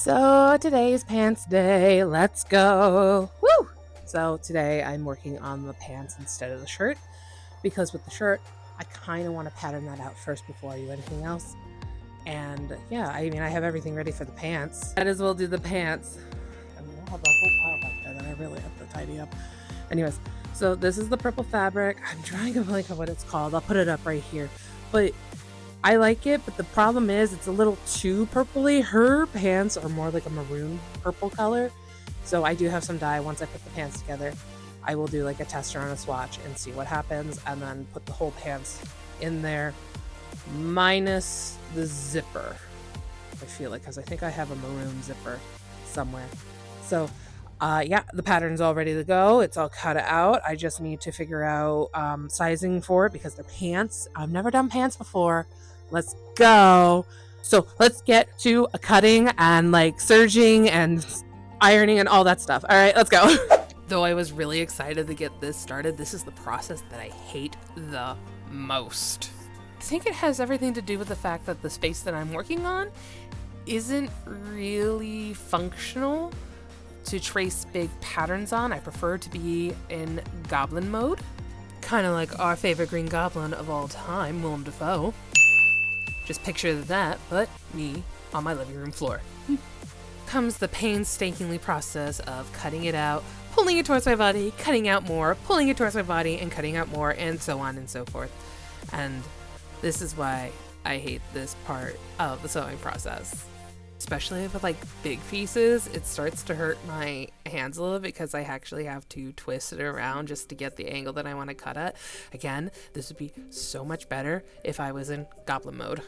So today is pants day. Let's go. Woo! So today I'm working on the pants instead of the shirt because with the shirt, I kind of want to pattern that out first before I do anything else. And yeah, I mean, I have everything ready for the pants. Might as well do the pants. I mean, I'll have a whole pile back there that I really have to tidy up. Anyways, so this is the purple fabric. I'm trying to think of what it's called. I'll put it up right here. But I like it, but the problem is it's a little too purpley. Her pants are more like a maroon purple color. So I do have some dye. Once I put the pants together, I will do like a tester on a swatch and see what happens and then put the whole pants in there minus the zipper. I feel like, because I think I have a maroon zipper somewhere. So yeah, the pattern's all ready to go. It's all cut out. I just need to figure out sizing for it because they're pants. I've never done pants before. Let's go. So let's get to a cutting and like serging and ironing and all that stuff. All right, let's go. Though I was really excited to get this started, this is the process that I hate the most. I think it has everything to do with the fact that the space that I'm working on isn't really functional to trace big patterns on. I prefer to be in goblin mode. Kind of like our favorite Green Goblin of all time, Willem Dafoe. Just picture that, but me on my living room floor. Comes the painstakingly process of cutting it out, pulling it towards my body, cutting out more, pulling it towards my body, and cutting out more, and so on and so forth. And this is why I hate this part of the sewing process. Especially with like big pieces, it starts to hurt my hands a little bit because I actually have to twist it around just to get the angle that I want to cut at. Again, this would be so much better if I was in goblin mode.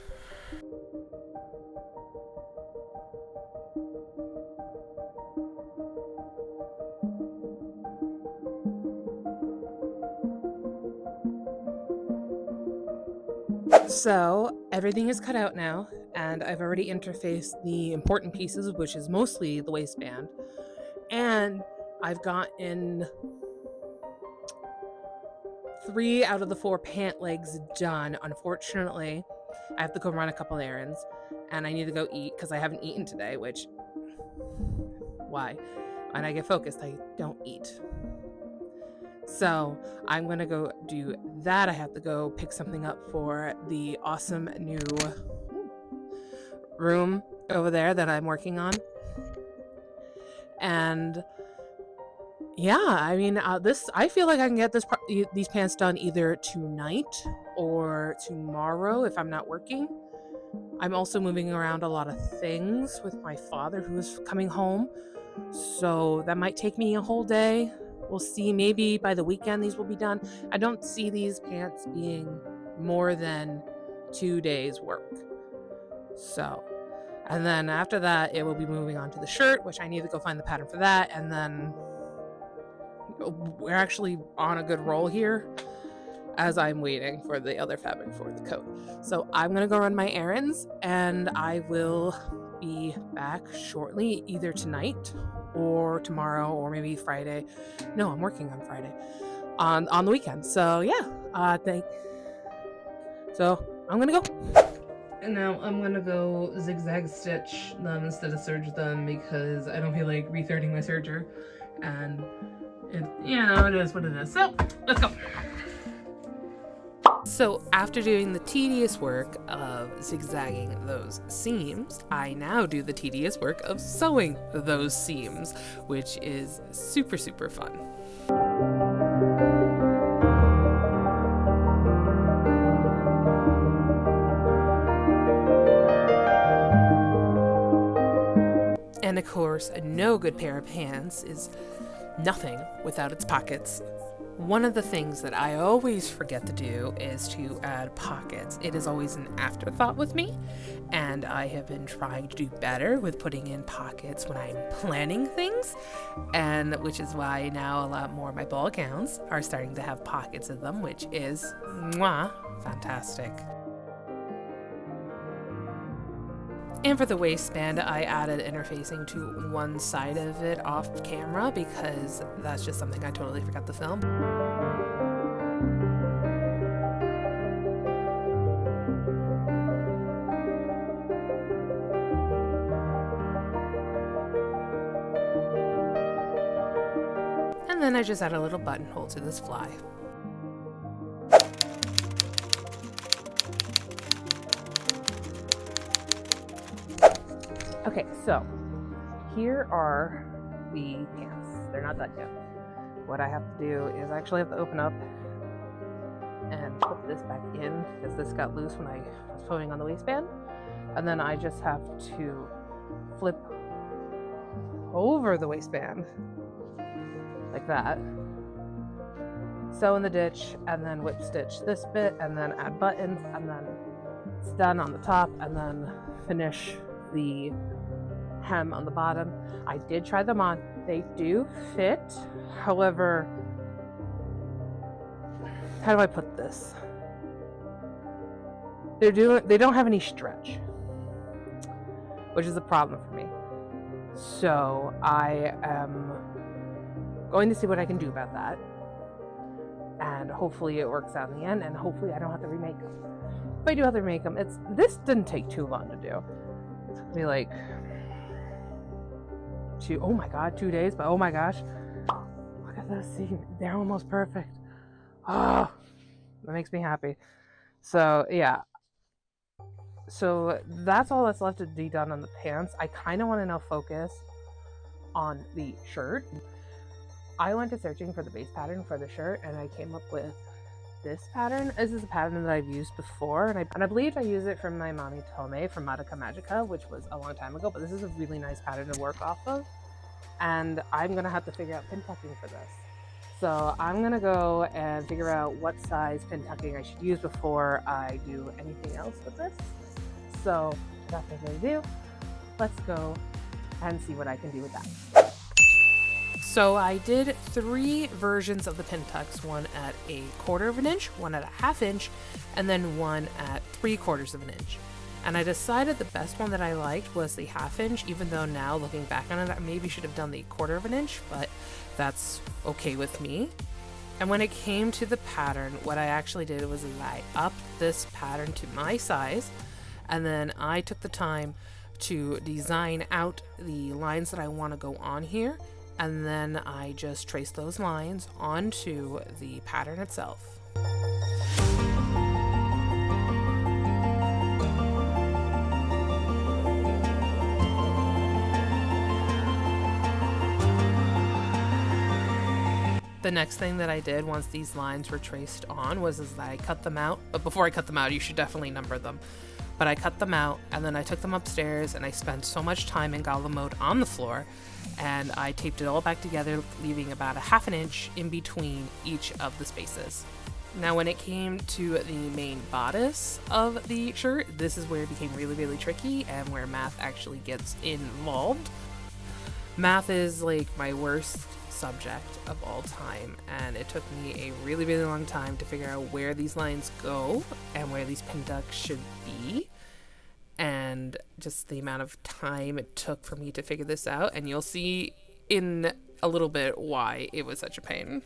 So everything is cut out now, and I've already interfaced the important pieces, which is mostly the waistband. And I've gotten 3 out of the 4 pant legs done. Unfortunately, I have to go run a couple errands, and I need to go eat because I haven't eaten today, which, why? When I get focused, I don't eat. So I'm gonna go do that. I have to go pick something up for the awesome new room over there that I'm working on. And yeah, I mean, I feel like I can get these pants done either tonight or tomorrow if I'm not working. I'm also moving around a lot of things with my father who is coming home. So that might take me a whole day. We'll see. Maybe by the weekend these will be done. I don't see these pants being more than 2 days work. So, and then after that, it will be moving on to the shirt, which I need to go find the pattern for that. And then we're actually on a good roll here as I'm waiting for the other fabric for the coat. So I'm going to go run my errands and I will be back shortly, either tonight or tomorrow or maybe Friday. No, I'm working on Friday on the weekend. So yeah, so I'm gonna go. And now I'm gonna go zigzag stitch them instead of serge them because I don't feel like re-threading my serger, and it is what it is. So let's go. So after doing the tedious work of zigzagging those seams, I now do the tedious work of sewing those seams, which is super, super fun. And of course, no good pair of pants is nothing without its pockets. One of the things that I always forget to do is to add pockets. It is always an afterthought with me, and I have been trying to do better with putting in pockets when I'm planning things, and which is why now a lot more of my ball gowns are starting to have pockets in them, which is fantastic. And for the waistband, I added interfacing to one side of it off camera because that's just something I totally forgot to film. And then I just add a little buttonhole to this fly. Okay, so here are the pants. They're not done yet. What I have to do is I actually have to open up and put this back in because this got loose when I was putting on the waistband. And then I just have to flip over the waistband like that, sew in the ditch, and then whip stitch this bit, and then add buttons, and then it's done on the top, and then finish the hem on the bottom. I did try them on. They do fit. However, how do I put this? They don't have any stretch, which is a problem for me. So I am going to see what I can do about that. And hopefully it works out in the end, and hopefully I don't have to remake them. If I do have to remake them, this didn't take too long to do. It took me like 2 days, but oh my gosh. Look at this, see, they're almost perfect. Oh, that makes me happy. So yeah. So that's all that's left to be done on the pants. I kind of want to now focus on the shirt. I went to searching for the base pattern for the shirt, and I came up with this pattern. This is a pattern that I've used before, and I believe I used it from my Mommy Tome from Madoka Magica, which was a long time ago, but this is a really nice pattern to work off of, and I'm going to have to figure out pin tucking for this. So I'm going to go and figure out what size pin tucking I should use before I do anything else with this. So without further ado, let's go and see what I can do with that. So I did 3 versions of the pin tucks, one at 1/4 of an inch, one at 1/2 inch, and then one at 3/4 of an inch. And I decided the best one that I liked was the 1/2 inch, even though now looking back on it, I maybe should have done the 1/4 of an inch, but that's okay with me. And when it came to the pattern, what I actually did was I upped this pattern to my size, and then I took the time to design out the lines that I want to go on here, and then I just traced those lines onto the pattern itself. The next thing that I did once these lines were traced on was I cut them out. But before I cut them out, you should definitely number them. But I cut them out, and then I took them upstairs, and I spent so much time in gala mode on the floor, and I taped it all back together, leaving about 1/2 inch in between each of the spaces. Now when it came to the main bodice of the shirt, this is where it became really, really tricky and where math actually gets involved. Math is like my worst subject of all time, and it took me a really, really long time to figure out where these lines go and where these pin tucks should be, and just the amount of time it took for me to figure this out, and you'll see in a little bit why it was such a pain.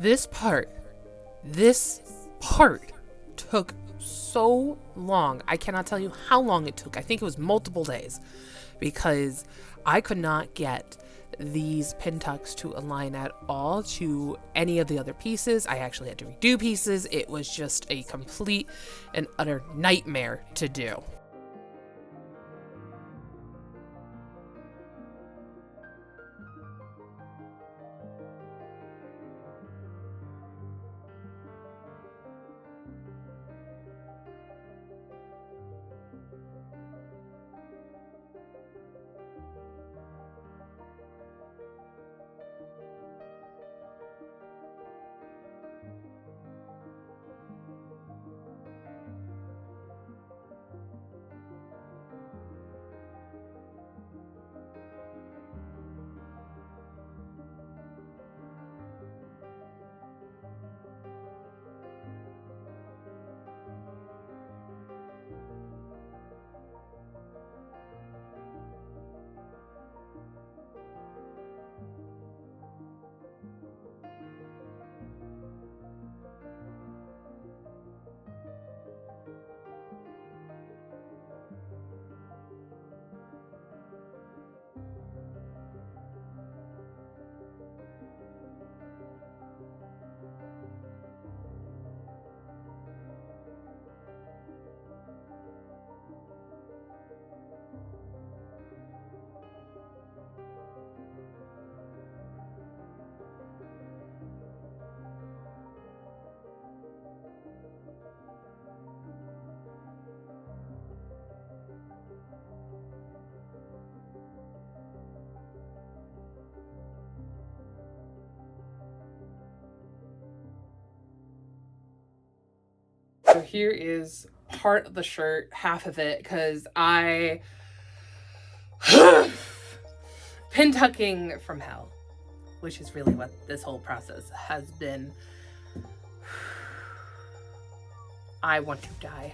This part took so long. I cannot tell you how long it took. I think it was multiple days because I could not get these pin tucks to align at all to any of the other pieces. I actually had to redo pieces. It was just a complete and utter nightmare to do. So here is part of the shirt, half of it, because I pin tucking from hell, which is really what this whole process has been. I want to die.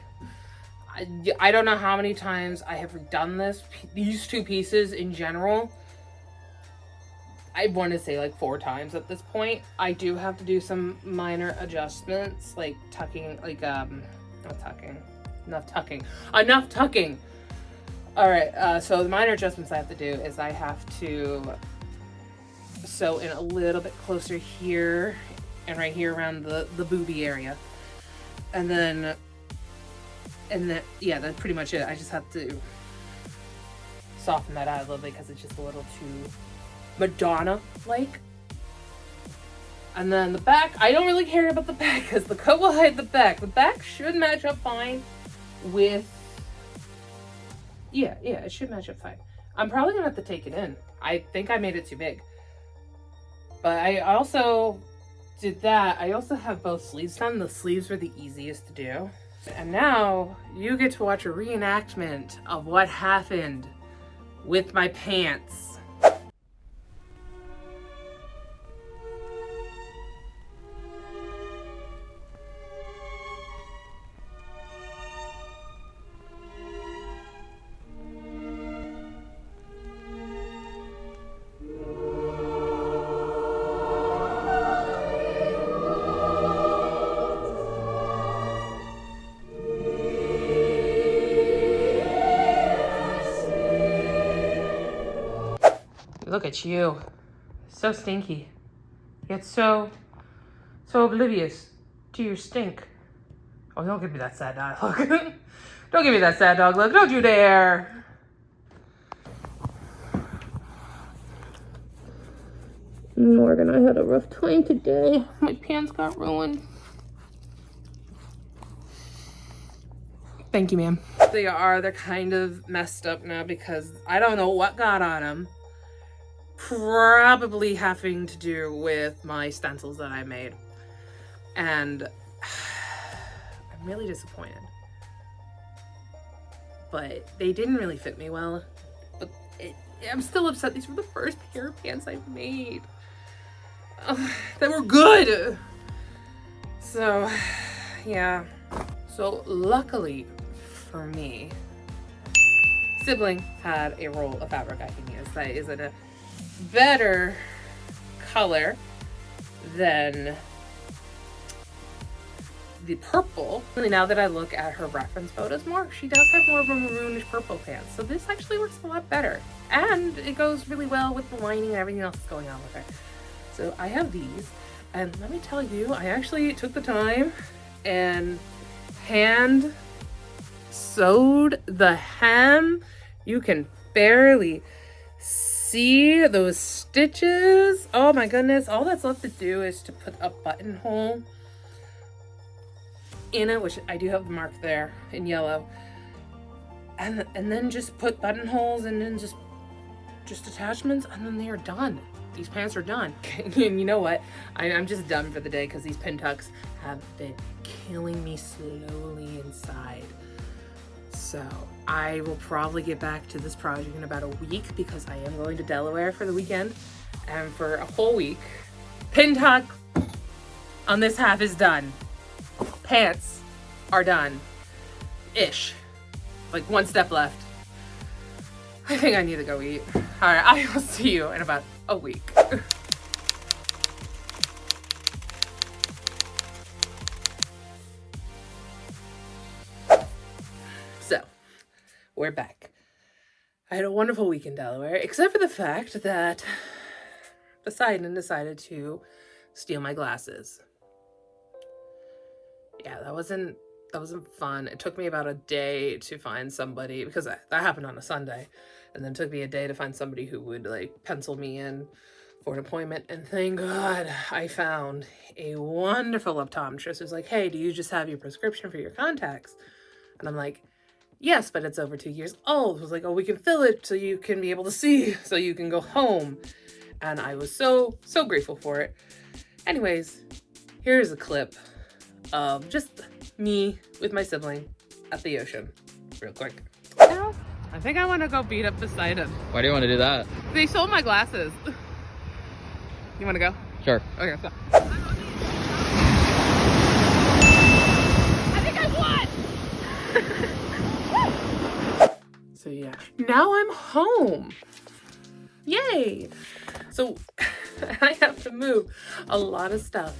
I don't know how many times I have redone these two pieces in general. I want to say like 4 times at this point. I do have to do some minor adjustments, like tucking, like enough tucking. All right, so the minor adjustments I have to do is I have to sew in a little bit closer here and right here around the boobie area, and then yeah, that's pretty much it. I just have to soften that out a little bit because it's just a little too Madonna-like. And then the back, I don't really care about the back because the coat will hide the back. The back should match up fine with, yeah, it should match up fine. I'm probably gonna have to take it in. I think I made it too big. But I also did that. I also have both sleeves done. The sleeves were the easiest to do. And now you get to watch a reenactment of what happened with my pants. Look at you. So stinky. Yet so oblivious to your stink. Oh, don't give me that sad dog look. Don't give me that sad dog look. Don't you dare. Morgan, I had a rough time today. My pants got ruined. Thank you, ma'am. They're kind of messed up now because I don't know what got on them. Probably having to do with my stencils that I made. And I'm really disappointed. But they didn't really fit me well. But I'm still upset. These were the first pair of pants I've made. They were good. So, yeah. So luckily for me, Sibling had a roll of fabric I can use that is in a better color than the purple. Now that I look at her reference photos more, she does have more of a maroonish purple pants. So this actually works a lot better. And it goes really well with the lining and everything else that's going on with her. So I have these. And let me tell you, I actually took the time and hand sewed the hem. You can barely see those stitches. Oh my goodness. All that's left to do is to put a buttonhole in it, which I do have the mark there in yellow. And then just put buttonholes and then just attachments, and then they are done. These pants are done. And you know what? I'm just done for the day because these pin tucks have been killing me slowly inside. So I will probably get back to this project in about a week because I am going to Delaware for the weekend. And for a whole week, pin tuck on this half is done. Pants are done. Ish. Like one step left. I think I need to go eat. All right, I will see you in about a week. So, we're back. I had a wonderful week in Delaware, except for the fact that Poseidon decided to steal my glasses. Yeah, that wasn't fun. It took me about a day to find somebody, because that happened on a Sunday, and then it took me a day to find somebody who would like pencil me in for an appointment. And thank God I found a wonderful optometrist who's like, hey, do you just have your prescription for your contacts? And I'm like, yes, but it's over 2 years old. It was like, oh, we can fill it so you can be able to see, so you can go home. And I was so grateful for it. Anyways, here's a clip of just me with my sibling at the ocean, real quick. Now, I think I want to go beat up Poseidon. Why do you want to do that? They sold my glasses. You want to go? Sure. Okay, let's go. I think I won! So yeah, now I'm home. Yay! So I have to move a lot of stuff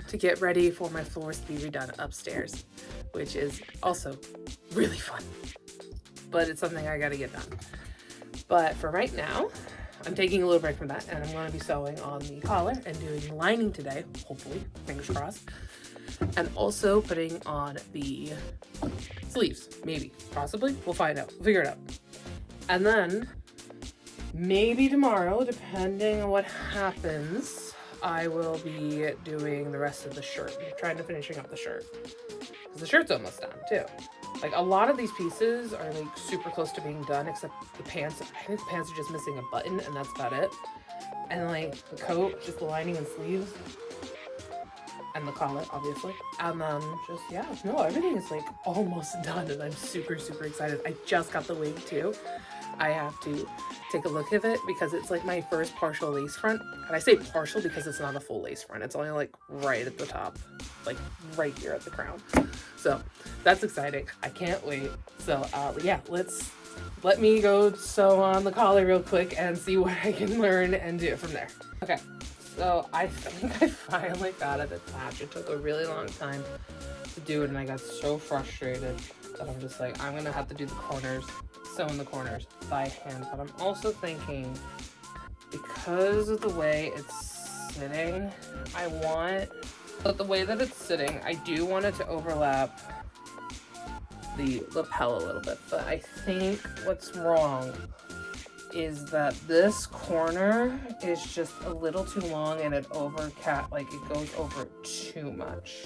to get ready for my floors to be redone upstairs, which is also really fun, but it's something I gotta get done. But for right now, I'm taking a little break from that, and I'm going to be sewing on the collar and doing lining today, hopefully, fingers crossed, and also putting on the sleeves, maybe, possibly, we'll find out, we'll figure it out. And then maybe tomorrow, depending on what happens, I will be doing the rest of the shirt. I'm trying to finishing up the shirt, because the shirt's almost done too. Like a lot of these pieces are like super close to being done, except the pants. I think the pants are just missing a button, and that's about it. And like the coat, just the lining and sleeves, and the collar, obviously. And then just, yeah, no, everything is like almost done, and I'm super excited. I just got the wig too. I have to take a look at it because it's like my first partial lace front. And I say partial because it's not a full lace front. It's only like right at the top, like right here at the crown. So that's exciting. I can't wait. So yeah, let me go sew on the collar real quick and see what I can learn and do from there. Okay, so I think I finally got it attached. It took a really long time to do it, and I got so frustrated that I'm just like, I'm gonna have to do the corners, sew in the corners by hand. But I'm also thinking, because of the way it's sitting, but the way that it's sitting, I do want it to overlap the lapel a little bit. But I think what's wrong is that this corner is just a little too long, and it goes over too much.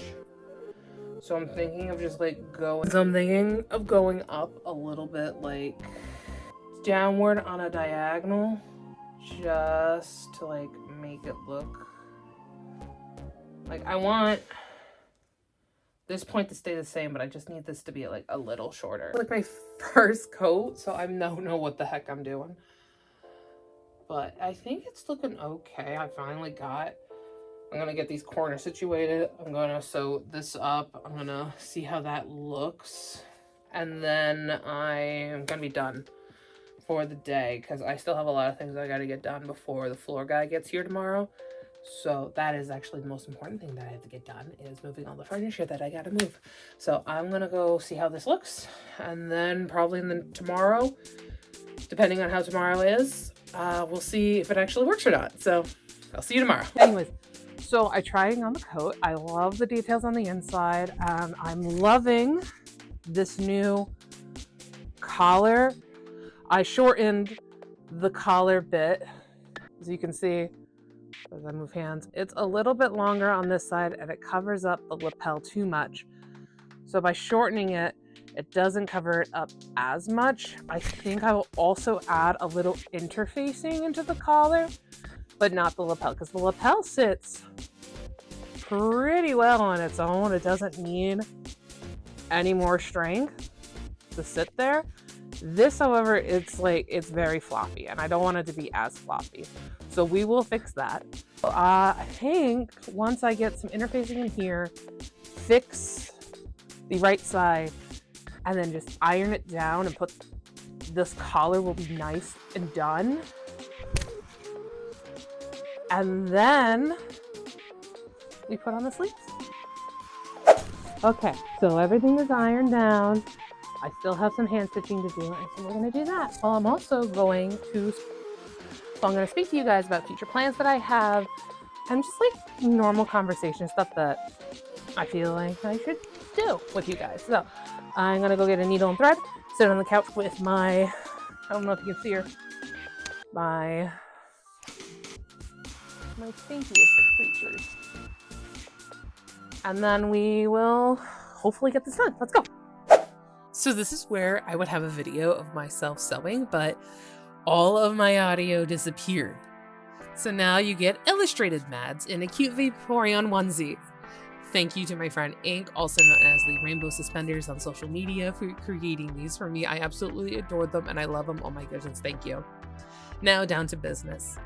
So I'm thinking of just like going up a little bit, like downward on a diagonal, just to like make it look like, I want this point to stay the same, but I just need this to be like a little shorter. Like my first coat, so I don't know what the heck I'm doing. But I think it's looking okay. I finally I'm gonna get these corners situated. I'm gonna sew this up. I'm gonna see how that looks. And then I'm gonna be done for the day, because I still have a lot of things I gotta get done before the floor guy gets here tomorrow. So that is actually the most important thing that I have to get done, is moving all the furniture that I gotta move. So I'm gonna go see how this looks, and then probably tomorrow, depending on how tomorrow is, we'll see if it actually works or not. So I'll see you tomorrow. Anyways, so I tried on the coat. I love the details on the inside, and I'm loving this new collar. I shortened the collar bit, as you can see as I move hands. It's a little bit longer on this side, and it covers up the lapel too much. So by shortening it, it doesn't cover it up as much. I think I will also add a little interfacing into the collar, but not the lapel, because the lapel sits pretty well on its own. It doesn't need any more strength to sit there. This, however, it's very floppy, and I don't want it to be as floppy. So we will fix that. I think once I get some interfacing in here, fix the right side, and then just iron it down and put this collar will be nice and done. And then we put on the sleeves. Okay, so everything is ironed down. I still have some hand stitching to do, and so we're going to do that. Well, I'm also going to, I'm going to speak to you guys about future plans that I have, and just like normal conversation stuff that I feel like I should do with you guys. So I'm going to go get a needle and thread, sit on the couch with my, I don't know if you can see her, my stinkiest creatures. And then we will hopefully get this done. Let's go. So this is where I would have a video of myself sewing, but all of my audio disappeared. So now you get illustrated Mads in a cute vaporeon onesie. Thank you to my friend Ink, also known as the Rainbow Suspenders on social media, for creating these for me. I absolutely adore them and I love them. Oh my goodness, thank you. Now down to business.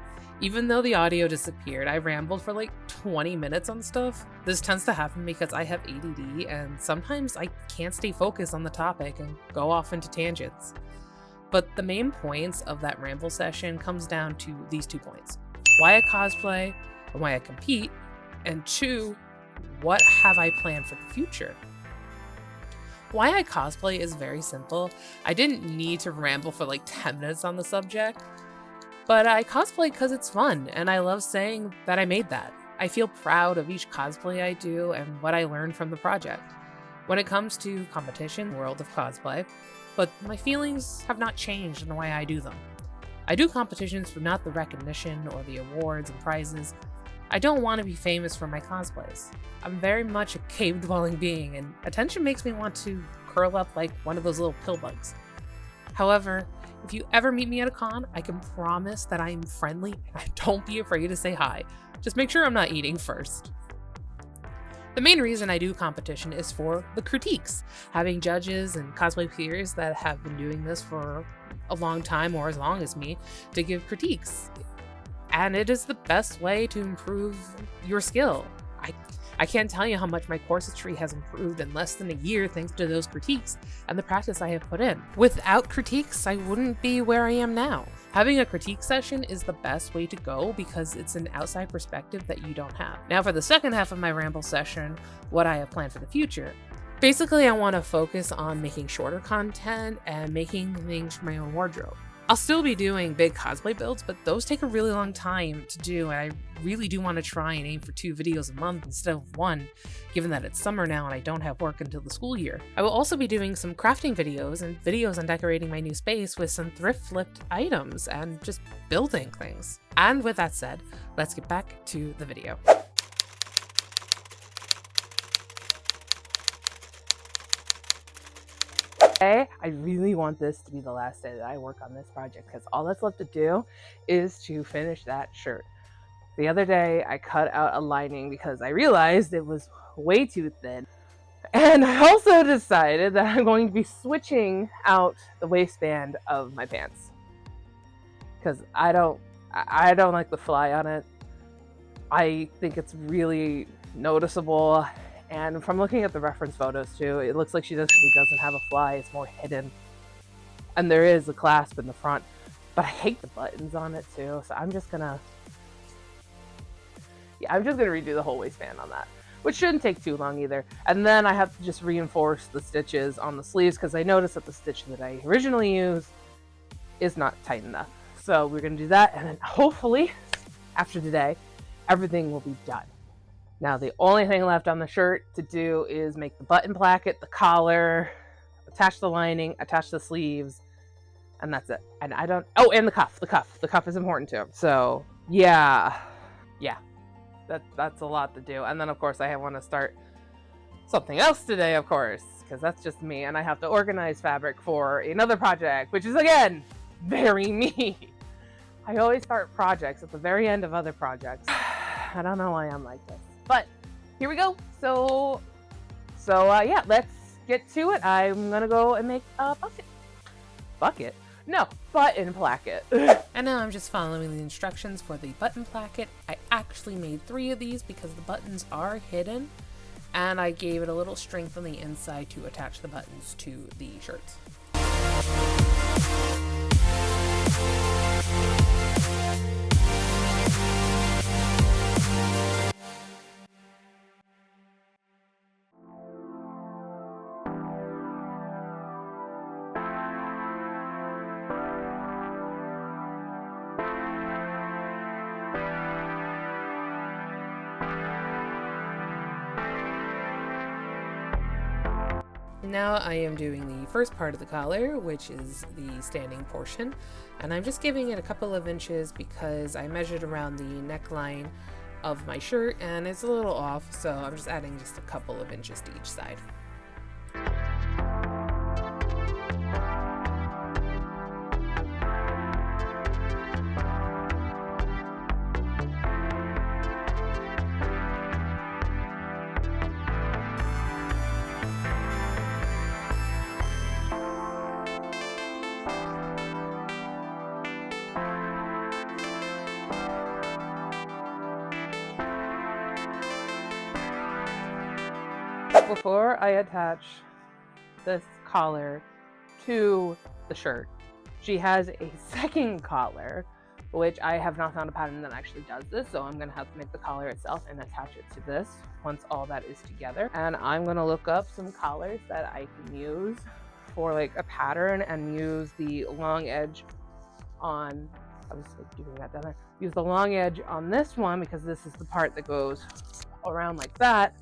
Even though the audio disappeared, I rambled for like 20 minutes on stuff. This tends to happen because I have ADD, and sometimes I can't stay focused on the topic and go off into tangents. But the main points of that ramble session comes down to these 2 points. Why I cosplay and why I compete, and 2, what have I planned for the future? Why I cosplay is very simple. I didn't need to ramble for like 10 minutes on the subject. But I cosplay because it's fun, and I love saying that I made that. I feel proud of each cosplay I do and what I learned from the project. When it comes to competition, world of cosplay, but my feelings have not changed in the way I do them. I do competitions for not the recognition or the awards and prizes. I don't want to be famous for my cosplays. I'm very much a cave-dwelling being, and attention makes me want to curl up like one of those little pill bugs. However, if you ever meet me at a con, I can promise that I'm friendly and don't be afraid to say hi. Just make sure I'm not eating first. The main reason I do competition is for the critiques. Having judges and cosplay peers that have been doing this for a long time or as long as me to give critiques. And it is the best way to improve your skill. I can't tell you how much my corsetry has improved in less than a year thanks to those critiques and the practice I have put in. Without critiques, I wouldn't be where I am now. Having a critique session is the best way to go because it's an outside perspective that you don't have. Now for the second half of my ramble session, what I have planned for the future. Basically, I want to focus on making shorter content and making things for my own wardrobe. I'll still be doing big cosplay builds, but those take a really long time to do, and I really do want to try and aim for 2 videos a month instead of 1, given that it's summer now and I don't have work until the school year. I will also be doing some crafting videos and videos on decorating my new space with some thrift flipped items and just building things. And with that said, let's get back to the video. I really want this to be the last day that I work on this project because all that's left to do is to finish that shirt. The other day I cut out a lining because I realized it was way too thin. And I also decided that I'm going to be switching out the waistband of my pants because I don't like the fly on it. I think it's really noticeable. And from looking at the reference photos too, it looks like she actually doesn't have a fly, it's more hidden. And there is a clasp in the front, but I hate the buttons on it too, so I'm just gonna Yeah, I'm just going to redo the whole waistband on that, which shouldn't take too long either. And then I have to just reinforce the stitches on the sleeves because I noticed that the stitch that I originally used is not tight enough. So we're going to do that, and then hopefully after today, everything will be done. Now the only thing left on the shirt to do is make the button placket, the collar, attach the lining, attach the sleeves, and that's it. And I don't, oh, and the cuff. The cuff is important too. So yeah, that's a lot to do. And then of course I want to start something else today, of course, because that's just me, and I have to organize fabric for another project, which is again very me. I always start projects at the very end of other projects. I don't know why I'm like this, but here we go. So yeah, let's get to it. I'm gonna go and make a bucket. No, button placket. And now I'm just following the instructions for the button placket. I actually made 3 of these because the buttons are hidden, and I gave it a little strength on the inside to attach the buttons to the shirts. Now I am doing the first part of the collar, which is the standing portion, and I'm just giving it a couple of inches because I measured around the neckline of my shirt and it's a little off, so I'm just adding just a couple of inches to each side. Before I attach this collar to the shirt, she has a second collar, which I have not found a pattern that actually does this, so I'm gonna have to make the collar itself and attach it to this once all that is together. And I'm gonna look up some collars that I can use for like a pattern and use the long edge on, I was like doing that down there, use the long edge on this one because this is the part that goes around like that,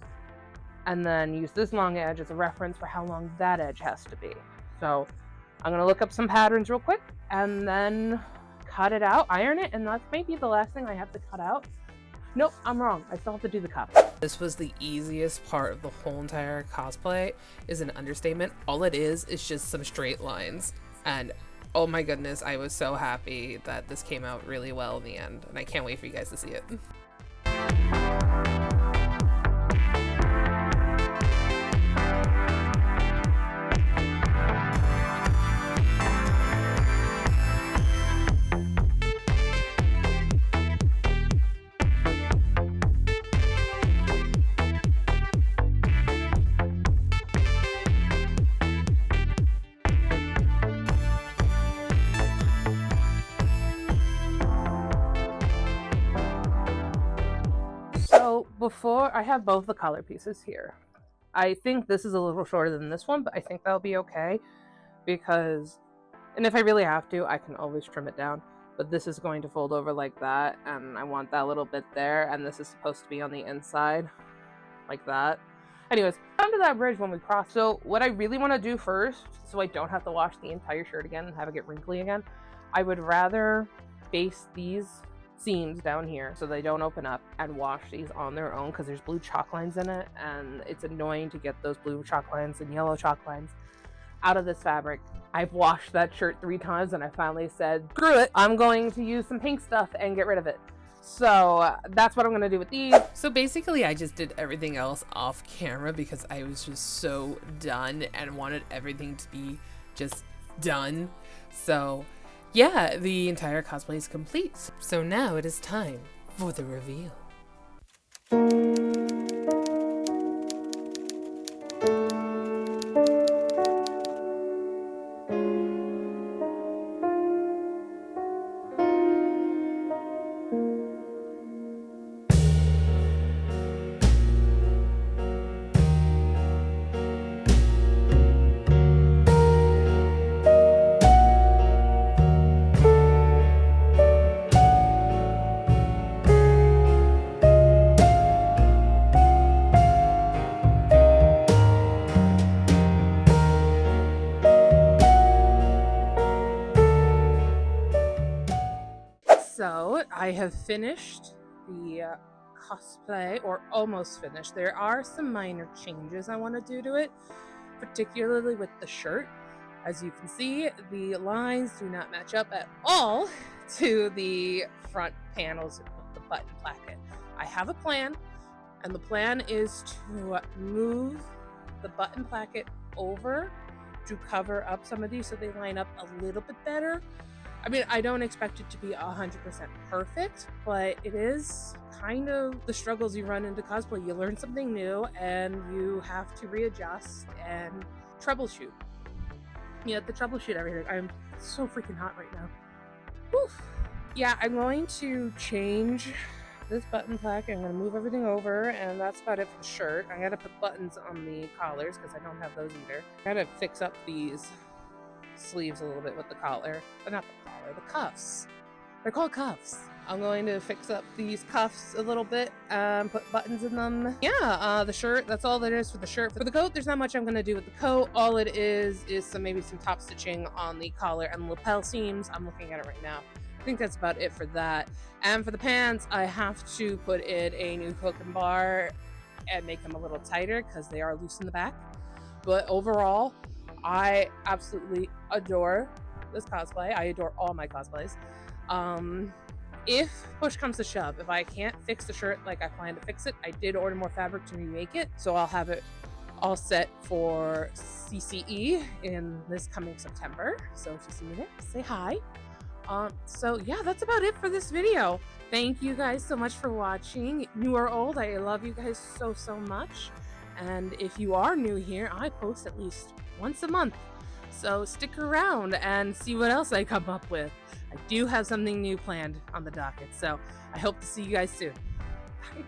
and then use this long edge as a reference for how long that edge has to be. So I'm gonna look up some patterns real quick and then cut it out, iron it, and that's maybe the last thing I have to cut out. Nope, I'm wrong. I still have to do the cuff. This was the easiest part of the whole entire cosplay, is an understatement. All it is just some straight lines. And oh my goodness, I was so happy that this came out really well in the end, and I can't wait for you guys to see it. So before, I have both the collar pieces here. I think this is a little shorter than this one, but I think that'll be okay because, and if I really have to, I can always trim it down. But this is going to fold over like that, and I want that little bit there, and this is supposed to be on the inside, like that. Anyways, come to that bridge when we cross. So what I really want to do first, so I don't have to wash the entire shirt again and have it get wrinkly again, I would rather base these seams down here so they don't open up and wash these on their own because there's blue chalk lines in it, and it's annoying to get those blue chalk lines and yellow chalk lines out of this fabric. I've washed that shirt 3 times and I finally said, screw it, I'm going to use some pink stuff and get rid of it. So that's what I'm going to do with these. So basically I just did everything else off camera because I was just so done and wanted everything to be just done. So yeah, the entire cosplay is complete. So now it is time for the reveal. So I have finished the cosplay, or almost finished. There are some minor changes I want to do to it, particularly with the shirt. As you can see, the lines do not match up at all to the front panels with the button placket. I have a plan, and the plan is to move the button placket over to cover up some of these so they line up a little bit better. I mean, I don't expect it to be 100% perfect, but it is kind of the struggles you run into cosplay. You learn something new and you have to readjust and troubleshoot. You have to troubleshoot everything. I'm so freaking hot right now. Whew. Yeah, I'm going to change this button plaque. I'm going to move everything over, and that's about it for the shirt. I got to put buttons on the collars because I don't have those either. I got to fix up these sleeves a little bit with the collar, but not the collar, the cuffs. They're called cuffs. I'm going to fix up these cuffs a little bit, put buttons in them. Yeah, the shirt, that's all that is for the shirt. For the coat, there's not much I'm going to do with the coat. All it is maybe some top stitching on the collar and lapel seams. I'm looking at it right now. I think that's about it for that. And for the pants, I have to put in a new hook and bar and make them a little tighter because they are loose in the back. But overall, I absolutely adore this cosplay. I adore all my cosplays. If push comes to shove, if I can't fix the shirt like I plan to fix it, I did order more fabric to remake it, so I'll have it all set for CCE in this coming September. So if you see me there, say hi. So yeah, that's about it for this video. Thank you guys so much for watching. New or old, I love you guys so much. And if you are new here, I post at least once a month. So stick around and see what else I come up with. I do have something new planned on the docket, so I hope to see you guys soon. Bye.